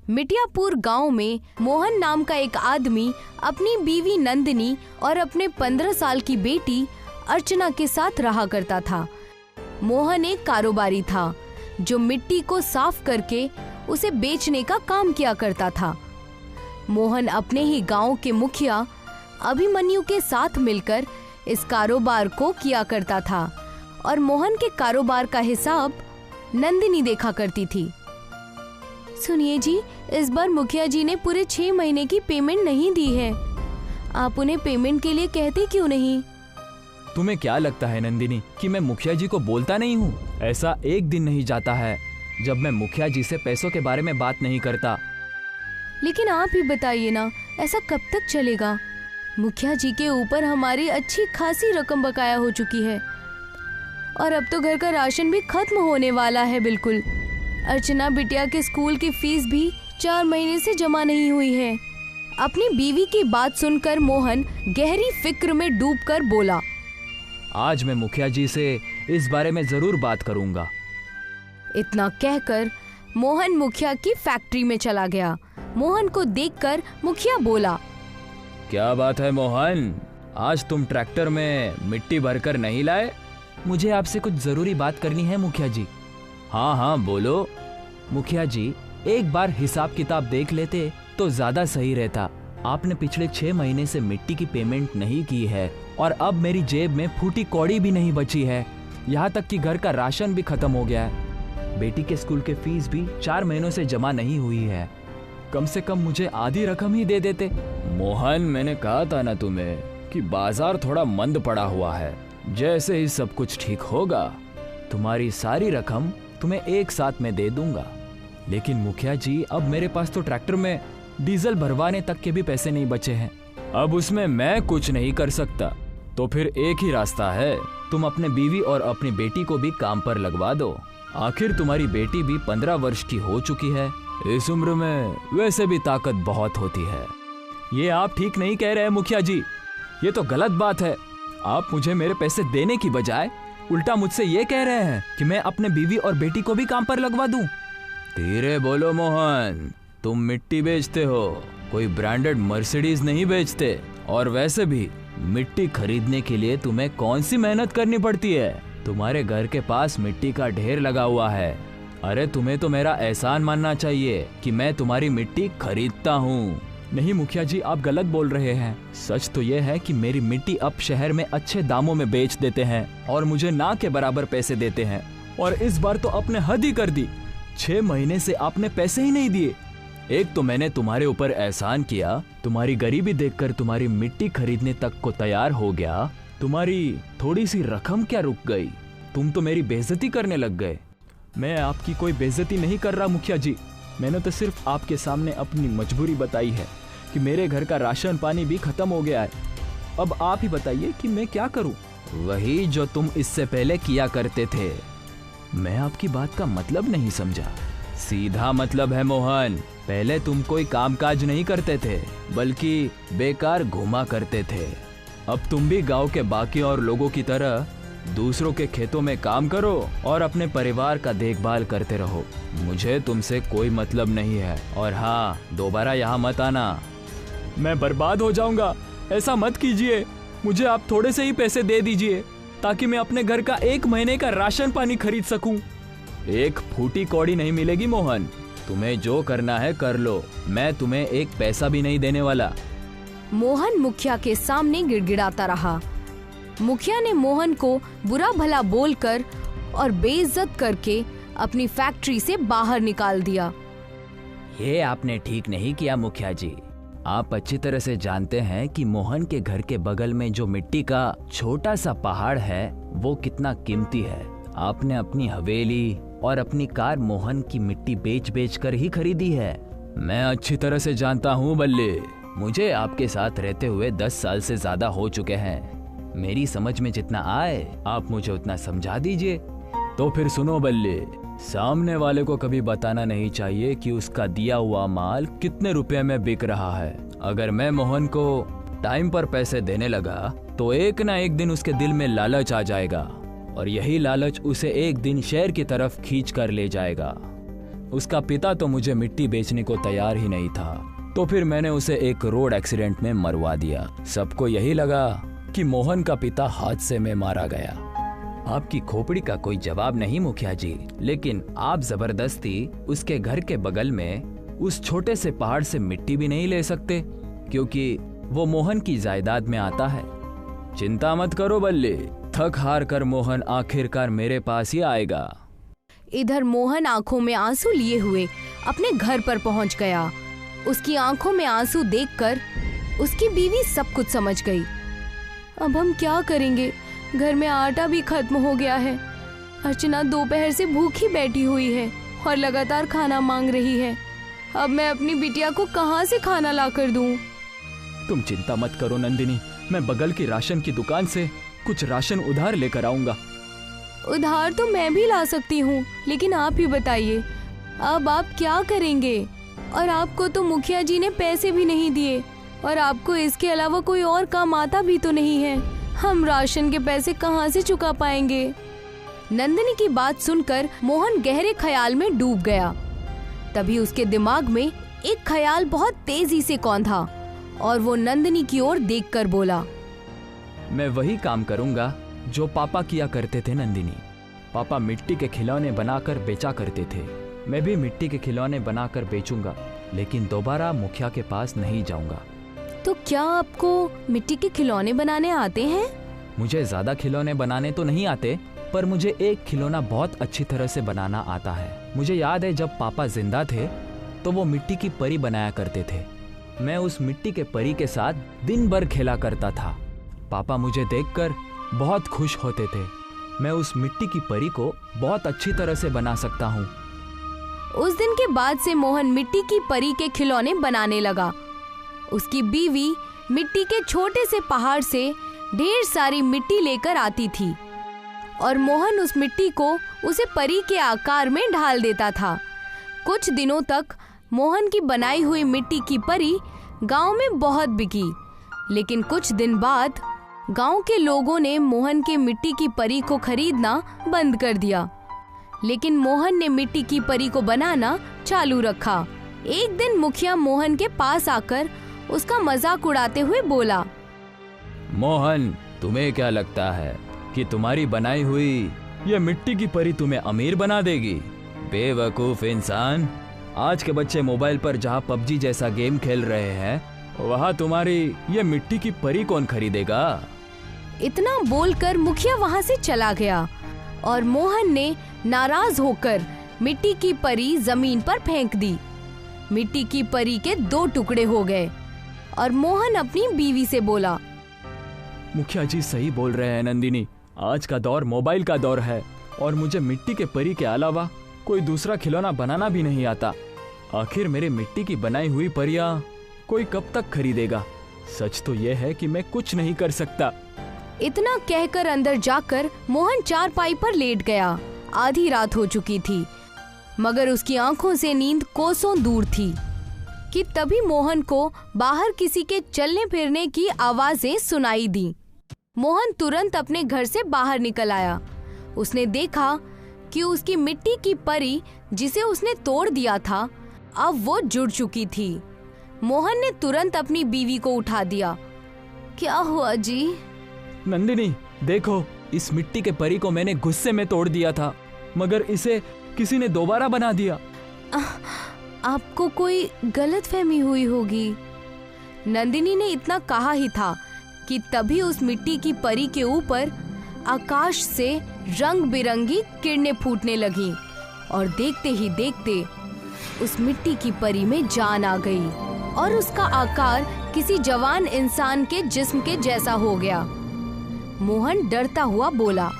मिटियापुर गांव में मोहन नाम का एक आदमी अपनी बीवी नंदिनी और अपने 15 साल की बेटी अर्चना के साथ रहा करता था। मोहन एक कारोबारी था जो मिट्टी को साफ करके उसे बेचने का काम किया करता था। मोहन अपने ही गांव के मुखिया अभिमन्यु के साथ मिलकर इस कारोबार को किया करता था और मोहन के कारोबार का हिसाब नंदिनी देखा करती थी। सुनिए जी, इस बार मुखिया जी ने पूरे 6 महीने की पेमेंट नहीं दी है। आप उन्हें पेमेंट के लिए कहते क्यों नहीं? तुम्हें क्या लगता है नंदिनी कि मैं मुखिया जी को बोलता नहीं हूँ? ऐसा एक दिन नहीं जाता है जब मैं मुखिया जी से पैसों के बारे में बात नहीं करता। लेकिन आप ही बताइए ना, ऐसा कब तक चलेगा? मुखिया जी के ऊपर हमारी अच्छी खासी रकम बकाया हो चुकी है और अब तो घर का राशन भी खत्म होने वाला है बिल्कुल। अर्चना बिटिया के स्कूल की फीस भी 4 महीने से जमा नहीं हुई है। अपनी बीवी की बात सुनकर मोहन गहरी फिक्र में डूबकर बोला, आज मैं मुखिया जी से इस बारे में जरूर बात करूंगा। इतना कहकर मोहन मुखिया की फैक्ट्री में चला गया। मोहन को देखकर मुखिया बोला, क्या बात है मोहन, आज तुम ट्रैक्टर में मिट्टी भरकर नहीं लाए? मुझे आपसे कुछ जरूरी बात करनी है मुखिया जी। हाँ हाँ बोलो। मुखिया जी, एक बार हिसाब किताब देख लेते तो ज्यादा सही रहता। आपने पिछले 6 महीने से मिट्टी की पेमेंट नहीं की है और अब मेरी जेब में फूटी कौड़ी भी नहीं बची है। यहाँ तक कि घर का राशन भी खत्म हो गया है। बेटी के स्कूल के फीस भी 4 महीनों से जमा नहीं हुई है। कम से कम मुझे आधी रकम ही दे देते। मोहन, मैंने कहा था ना तुम्हें कि बाजार थोड़ा मंद पड़ा हुआ है। जैसे ही सब कुछ ठीक होगा तुम्हारी सारी रकम तुम्हें एक साथ में दे दूंगा। लेकिन मुखिया जी, अब मेरे पास तो ट्रैक्टर में डीजल भरवाने तक के भी पैसे नहीं बचे हैं। अब उसमें मैं कुछ नहीं कर सकता। तो फिर एक ही रास्ता है, तुम अपने बीवी और अपनी बेटी को भी काम पर लगवा दो। आखिर तुम्हारी बेटी भी 15 वर्ष की हो चुकी है। इस उम्र में वैसे भी ताकत बहुत होती है। ये आप ठीक नहीं कह रहे हैं मुखिया जी, ये तो गलत बात है। आप मुझे मेरे पैसे देने की बजाय उल्टा मुझसे ये कह रहे हैं कि मैं अपने बीवी और बेटी को भी काम पर लगवा दूं। धीरे बोलो मोहन, तुम मिट्टी बेचते हो, कोई ब्रांडेड मर्सिडीज नहीं बेचते। और वैसे भी मिट्टी खरीदने के लिए तुम्हें कौन सी मेहनत करनी पड़ती है? तुम्हारे घर के पास मिट्टी का ढेर लगा हुआ है। अरे तुम्हें तो मेरा एहसान मानना चाहिए कि मैं तुम्हारी मिट्टी खरीदता हूँ। नहीं मुखिया जी, आप गलत बोल रहे हैं। सच तो यह है कि मेरी मिट्टी अब शहर में अच्छे दामों में बेच देते हैं और मुझे ना के बराबर पैसे देते हैं। और इस बार तो आपने हद ही कर दी। 6 महीने से आपने पैसे ही नहीं दिए। एक तो मैंने तुम्हारे ऊपर एहसान किया, तुम्हारी गरीबी देखकर तुम्हारी मिट्टी खरीदने तक को तैयार हो गया। तुम्हारी थोड़ी सी रकम क्या रुक गई? तुम तो मेरी बेइज्जती करने लग गए। मैं आपकी कोई बेइज्जती नहीं कर रहा मुखिया जी, मैंने तो सिर्फ आपके सामने अपनी मजबूरी बताई है कि मेरे घर का राशन पानी भी खत्म हो गया है। अब आप ही बताइए कि मैं क्या करूं? वही जो तुम इससे पहले किया करते थे। मैं आपकी बात का मतलब नहीं समझा। सीधा मतलब है मोहन, पहले तुम कोई कामकाज नहीं करते थे बल्कि बेकार घूमा करते थे। अब तुम भी गांव के बाकी और लोगों की तरह दूसरों के खेतों में काम करो और अपने परिवार का देखभाल करते रहो। मुझे तुमसे कोई मतलब नहीं है। और हाँ, दोबारा यहाँ मत आना। मैं बर्बाद हो जाऊंगा, ऐसा मत कीजिए। मुझे आप थोड़े से ही पैसे दे दीजिए ताकि मैं अपने घर का 1 महीने का राशन पानी खरीद सकूं। एक फूटी कौड़ी नहीं मिलेगी मोहन, तुम्हें जो करना है कर लो, मैं तुम्हें एक पैसा भी नहीं देने वाला। मोहन मुखिया के सामने गिड़गिड़ाता रहा। मुखिया ने मोहन को बुरा भला बोलकर और बेइज्जत करके अपनी फैक्ट्री से बाहर निकाल दिया। ये आपने ठीक नहीं किया मुखिया जी। आप अच्छी तरह से जानते हैं कि मोहन के घर के बगल में जो मिट्टी का छोटा सा पहाड़ है वो कितना कीमती है। आपने अपनी हवेली और अपनी कार मोहन की मिट्टी बेच बेच कर ही खरीदी है। मैं अच्छी तरह से जानता हूँ बल्ले, मुझे आपके साथ रहते हुए 10 साल से ज्यादा हो चुके हैं। मेरी समझ में जितना आए आप मुझे उतना समझा दीजिए। तो फिर सुनो बल्ले, सामने वाले को कभी बताना नहीं चाहिए कि उसका दिया हुआ माल कितने रुपए में बिक रहा है। अगर मैं मोहन को टाइम पर पैसे देने लगा तो एक ना एक दिन उसके दिल में लालच आ जाएगा और यही लालच उसे एक दिन शहर की तरफ खींच कर ले जाएगा। उसका पिता तो मुझे मिट्टी बेचने को तैयार ही नहीं था, तो फिर मैंने उसे एक रोड एक्सीडेंट में मरवा दिया। सबको यही लगा कि मोहन का पिता हादसे में मारा गया। आपकी खोपड़ी का कोई जवाब नहीं मुखिया जी, लेकिन आप जबरदस्ती उसके घर के बगल में उस छोटे से पहाड़ से मिट्टी भी नहीं ले सकते, क्योंकि वो मोहन की जायदाद में आता है। चिंता मत करो बल्ले, थक हार कर मोहन आखिरकार मेरे पास ही आएगा। इधर मोहन आंखों में आंसू लिए हुए अपने घर पर पहुंच गया। उसकी आंखों में आंसू देखकर उसकी बीवी सब कुछ समझ गई। अब हम क्या करेंगे, घर में आटा भी खत्म हो गया है। अर्चना दोपहर से भूखी बैठी हुई है और लगातार खाना मांग रही है। अब मैं अपनी बिटिया को कहाँ से खाना ला कर दूं? तुम चिंता मत करो नंदिनी, मैं बगल की राशन की दुकान से कुछ राशन उधार लेकर आऊंगा। उधार तो मैं भी ला सकती हूँ, लेकिन आप ही बताइए अब आप क्या करेंगे? और आपको तो मुखिया जी ने पैसे भी नहीं दिए और आपको इसके अलावा कोई और काम आता भी तो नहीं है। हम राशन के पैसे कहाँ से चुका पाएंगे? नंदिनी की बात सुनकर मोहन गहरे ख्याल में डूब गया। तभी उसके दिमाग में एक ख्याल बहुत तेजी से कौंधा और वो नंदिनी की ओर देखकर बोला, मैं वही काम करूंगा जो पापा किया करते थे नंदिनी। पापा मिट्टी के खिलौने बनाकर बेचा करते थे, मैं भी मिट्टी के खिलौने बनाकर बेचूंगा, लेकिन दोबारा मुखिया के पास नहीं जाऊंगा। तो क्या आपको मिट्टी के खिलौने बनाने आते हैं? मुझे ज्यादा खिलौने बनाने तो नहीं आते, पर मुझे एक खिलौना बहुत अच्छी तरह से बनाना आता है। मुझे याद है जब पापा जिंदा थे तो वो मिट्टी की परी बनाया करते थे। मैं उस मिट्टी के परी के साथ दिन भर खेला करता था। पापा मुझे देखकर बहुत खुश होते थे। मैं उस मिट्टी की परी को बहुत अच्छी तरह से बना सकता हूँ। उस दिन के बाद से मोहन मिट्टी की परी के खिलौने बनाने लगा। उसकी बीवी मिट्टी के छोटे से पहाड़ से ढेर सारी मिट्टी लेकर आती थी और मोहन उस मिट्टी को उसे परी के आकार में ढाल देता था। कुछ दिनों तक मोहन की बनाई हुई मिट्टी की परी गांव में बहुत बिकी, लेकिन कुछ दिन बाद गांव के लोगों ने मोहन के मिट्टी की परी को खरीदना बंद कर दिया। लेकिन मोहन ने मिट्टी की परी को बनाना चालू रखा। एक दिन मुखिया मोहन के पास आकर उसका मजाक उड़ाते हुए बोला, मोहन, तुम्हें क्या लगता है कि तुम्हारी बनाई हुई ये मिट्टी की परी तुम्हें अमीर बना देगी? बेवकूफ इंसान, आज के बच्चे मोबाइल पर जहाँ पबजी जैसा गेम खेल रहे हैं, वहाँ तुम्हारी ये मिट्टी की परी कौन खरीदेगा? इतना बोलकर मुखिया वहाँ से चला गया और मोहन ने नाराज होकर मिट्टी की परी जमीन पर फेंक दी। मिट्टी की परी के 2 टुकड़े हो गए और मोहन अपनी बीवी से बोला, मुखिया जी सही बोल रहे हैं नंदिनी, आज का दौर मोबाइल का दौर है और मुझे मिट्टी के परी के अलावा कोई दूसरा खिलौना बनाना भी नहीं आता। आखिर मेरे मिट्टी की बनाई हुई परियां कोई कब तक खरीदेगा? सच तो यह है कि मैं कुछ नहीं कर सकता। इतना कहकर अंदर जाकर मोहन चारपाई पर लेट गया। आधी रात हो चुकी थी, मगर उसकी आंखों से नींद कोसों दूर थी कि तभी मोहन को बाहर किसी के चलने फिरने की आवाजें सुनाई दी। मोहन तुरंत अपने घर से बाहर निकल आया। उसने देखा कि उसकी मिट्टी की परी जिसे उसने तोड़ दिया था, अब वो जुड़ चुकी थी। मोहन ने तुरंत अपनी बीवी को उठा दिया। क्या हुआ जी? नंदिनी, देखो, इस मिट्टी के परी को मैंने गुस्से में तोड़ दिया था, मगर इसे किसी ने दोबारा बना दिया। आपको कोई गलतफहमी हुई होगी। नंदिनी ने इतना कहा ही था कि तभी उस मिट्टी की परी के ऊपर आकाश से रंग बिरंगी किरणें फूटने लगीं और देखते ही देखते उस मिट्टी की परी में जान आ गई और उसका आकार किसी जवान इंसान के जिस्म के जैसा हो गया। मोहन डरता हुआ बोला,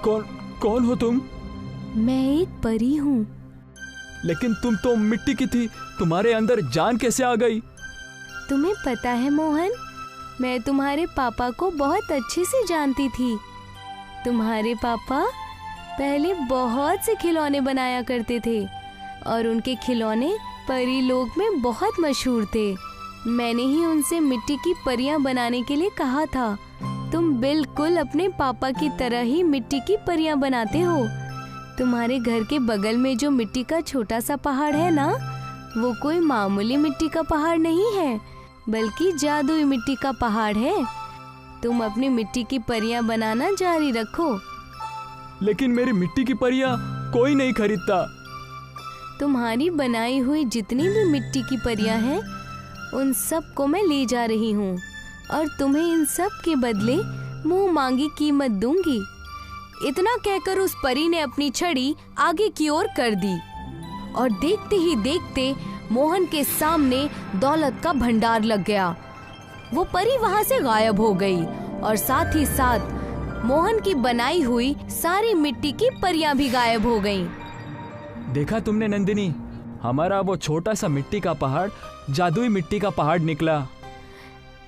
कौन हो तुम? मैं एक परी हूँ। लेकिन तुम तो मिट्टी की थी, तुम्हारे अंदर जान कैसे आ गई? तुम्हें पता है मोहन, मैं तुम्हारे पापा को बहुत अच्छे से जानती थी। तुम्हारे पापा पहले बहुत से खिलौने बनाया करते थे और उनके खिलौने परी लोक में बहुत मशहूर थे। मैंने ही उनसे मिट्टी की परियां बनाने के लिए कहा था। तुम बिल्कुल अपने पापा की तरह ही मिट्टी की परियां बनाते हो। तुम्हारे घर के बगल में जो मिट्टी का छोटा सा पहाड़ है ना, वो कोई मामूली मिट्टी का पहाड़ नहीं है, बल्कि जादुई मिट्टी का पहाड़ है। तुम अपनी मिट्टी की परियां बनाना जारी रखो। लेकिन मेरी मिट्टी की परियां कोई नहीं खरीदता। तुम्हारी बनाई हुई जितनी भी मिट्टी की परियां हैं, उन सब को मैं ले जा रही हूँ और तुम्हें इन सब के बदले मुंह मांगी कीमत दूंगी। इतना कहकर उस परी ने अपनी छड़ी आगे की ओर कर दी और देखते ही देखते मोहन के सामने दौलत का भंडार लग गया। वो परी वहां से गायब हो गई और साथ ही साथ मोहन की बनाई हुई सारी मिट्टी की परियां भी गायब हो गईं। देखा तुमने नंदिनी, हमारा वो छोटा सा मिट्टी का पहाड़ जादुई मिट्टी का पहाड़ निकला।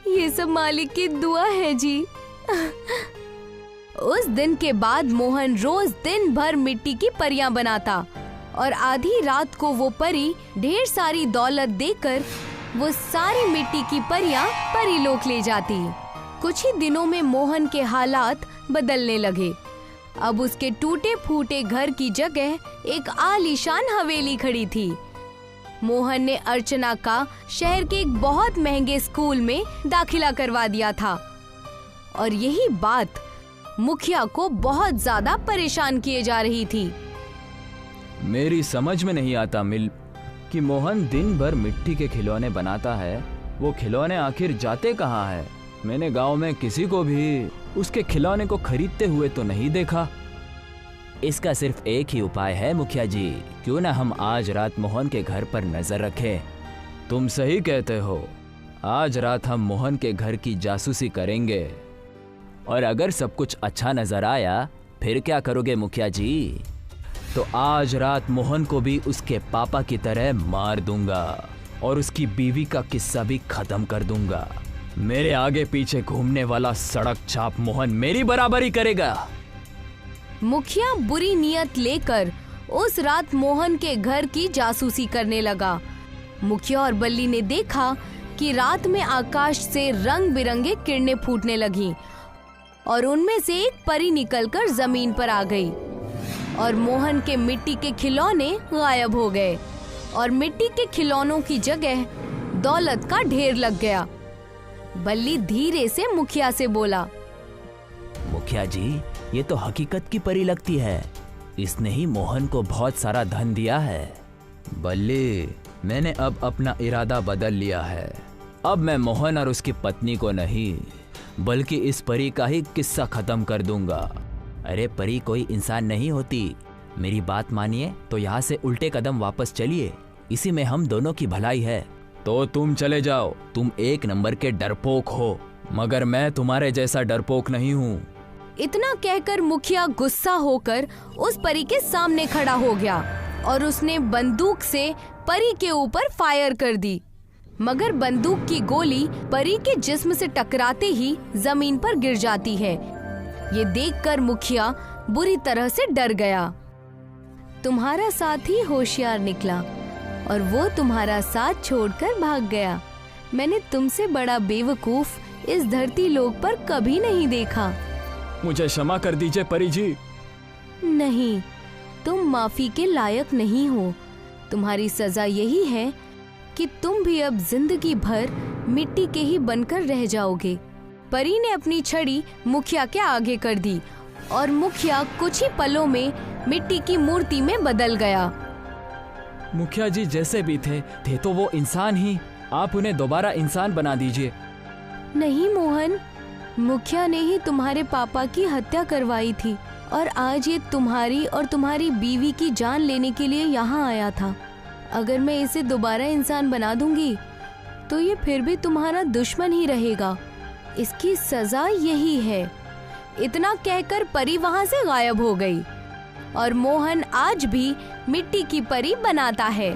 ये सब मालिक की दुआ है जी। उस दिन के बाद मोहन रोज दिन भर मिट्टी की परियां बनाता और आधी रात को वो परी ढेर सारी दौलत देकर वो सारी मिट्टी की परियां परीलोक ले जाती। कुछ ही दिनों में मोहन के हालात बदलने लगे। अब उसके टूटे फूटे घर की जगह एक आलीशान हवेली खड़ी थी। मोहन ने अर्चना का शहर के एक बहुत महंगे स्कूल में दाखिला करवा दिया था और यही बात मुखिया को बहुत ज्यादा परेशान किए जा रही थी। मेरी समझ में नहीं आता मिल कि मोहन दिन भर मिट्टी के खिलौने बनाता है, वो खिलौने आखिर जाते कहाँ हैं? मैंने गांव में किसी को भी उसके खिलौने को खरीदते हुए तो नहीं देखा। इसका सिर्फ एक ही उपाय है मुखिया जी, क्यों ना हम आज रात मोहन के घर पर नजर रखें। तुम सही कहते हो, आज रात हम मोहन के घर की जासूसी करेंगे और अगर सब कुछ अच्छा नजर आया फिर क्या करोगे मुखिया जी? तो आज रात मोहन को भी उसके पापा की तरह मार दूंगा और उसकी बीवी का किस्सा भी खत्म कर दूंगा। मेरे आगे पीछे घूमने वाला सड़क छाप मोहन मेरी बराबरी करेगा। मुखिया बुरी नियत लेकर उस रात मोहन के घर की जासूसी करने लगा। मुखिया और बल्ली ने देखा कि रात में आकाश से रंग बिरंगे किरणें फूटने लगीं और उनमें से एक परी निकलकर जमीन पर आ गई और मोहन के मिट्टी के खिलौने गायब हो गए और मिट्टी के खिलौनों की जगह दौलत का ढेर लग गया। बल्ली धीरे से मुखिया से बोला, मुखिया जी, ये तो हकीकत की परी लगती है। इसने ही मोहन को बहुत सारा धन दिया है। बल्ली, मैंने अब अपना इरादा बदल लिया है। अब मैं मोहन और उसकी पत्नी को नहीं बल्कि इस परी का ही किस्सा खत्म कर दूंगा। अरे परी कोई इंसान नहीं होती। मेरी बात मानिए तो यहाँ से उल्टे कदम वापस चलिए, इसी में हम दोनों की भलाई है। तो तुम चले जाओ, तुम एक नंबर के डरपोक हो, मगर मैं तुम्हारे जैसा डरपोक नहीं हूँ। इतना कहकर मुखिया गुस्सा होकर उस परी के सामने खड़ा हो गया और उसने बंदूक से परी के ऊपर फायर कर दी, मगर बंदूक की गोली परी के जिस्म से टकराते ही जमीन पर गिर जाती है। ये देखकर मुखिया बुरी तरह से डर गया। तुम्हारा साथी होशियार निकला और वो तुम्हारा साथ छोड़कर भाग गया। मैंने तुमसे बड़ा बेवकूफ इस धरती लोक पर कभी नहीं देखा। मुझे क्षमा कर दीजिए परी जी। नहीं, तुम माफी के लायक नहीं हो। तुम्हारी सजा यही है कि तुम भी अब जिंदगी भर मिट्टी के ही बनकर रह जाओगे। परी ने अपनी छड़ी मुखिया के आगे कर दी और मुखिया कुछ ही पलों में मिट्टी की मूर्ति में बदल गया। मुखिया जी जैसे भी थे तो वो इंसान ही। आप उन्हें दोबारा इंसान बना दीजिए। नहीं मोहन, मुखिया ने ही तुम्हारे पापा की हत्या करवाई थी और आज ये तुम्हारी और तुम्हारी बीवी की जान लेने के लिए यहाँ आया था। अगर मैं इसे दोबारा इंसान बना दूंगी तो ये फिर भी तुम्हारा दुश्मन ही रहेगा। इसकी सजा यही है। इतना कहकर परी वहाँ से गायब हो गई और मोहन आज भी मिट्टी की परी बनाता है।